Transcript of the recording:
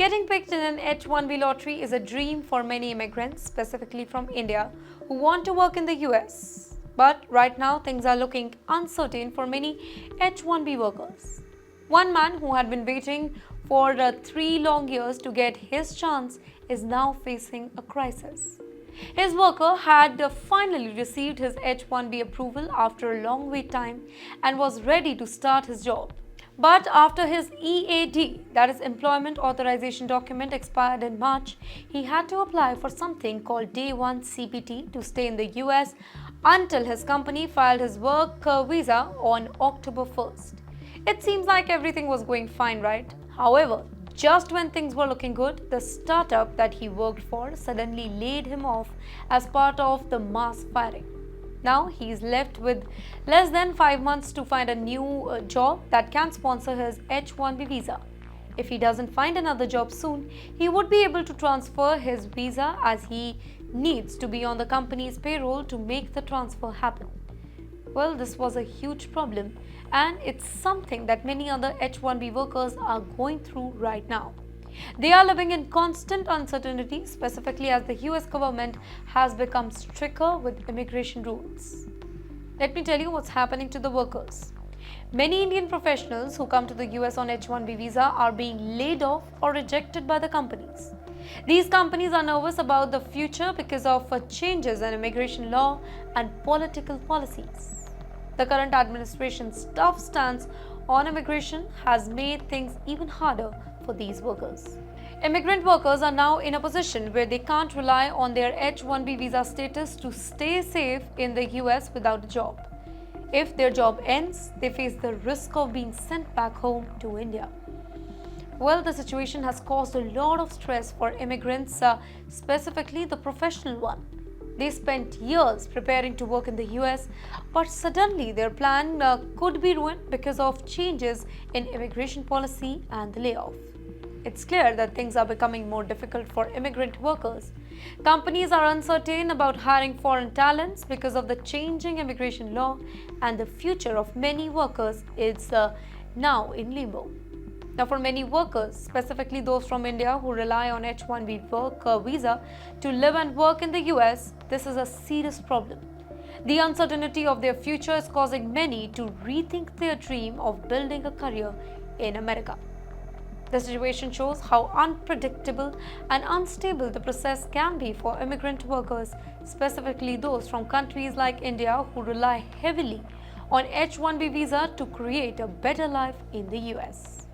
Getting picked in an H-1B lottery is a dream for many immigrants, specifically from India, who want to work in the US. But right now, things are looking uncertain for many H-1B workers. One man who had been waiting for 3 long years to get his chance is now facing a crisis. His worker had finally received his H-1B approval after a long wait time and was ready to start his job. But after his EAD, that is Employment Authorization Document, expired in March, he had to apply for something called Day 1 CPT to stay in the US until his company filed his work visa on October 1st. It seems like everything was going fine, right? However, just when things were looking good, the startup that he worked for suddenly laid him off as part of the mass firing. Now he's left with less than 5 months to find a new job that can sponsor his H-1B visa. If he doesn't find another job soon, he would be able to transfer his visa as he needs to be on the company's payroll to make the transfer happen. Well, this was a huge problem, and it's something that many other H-1B workers are going through right now. They are living in constant uncertainty, specifically as the US government has become stricter with immigration rules. Let me tell you what's happening to the workers. Many Indian professionals who come to the US on H-1B visa are being laid off or rejected by the companies. These companies are nervous about the future because of changes in immigration law and political policies. The current administration's tough stance on immigration has made things even harder for these workers. Immigrant workers are now in a position where they can't rely on their H-1B visa status to stay safe in the US without a job. If their job ends, they face the risk of being sent back home to India. Well, the situation has caused a lot of stress for immigrants, specifically the professional one. They spent years preparing to work in the US, but suddenly their plan could be ruined because of changes in immigration policy and the layoff. It's clear that things are becoming more difficult for immigrant workers. Companies are uncertain about hiring foreign talents because of the changing immigration law, and the future of many workers is now in limbo. Now, for many workers, specifically those from India who rely on H-1B work visa to live and work in the US, this is a serious problem. The uncertainty of their future is causing many to rethink their dream of building a career in America. The situation shows how unpredictable and unstable the process can be for immigrant workers, specifically those from countries like India who rely heavily on H-1B visa to create a better life in the US.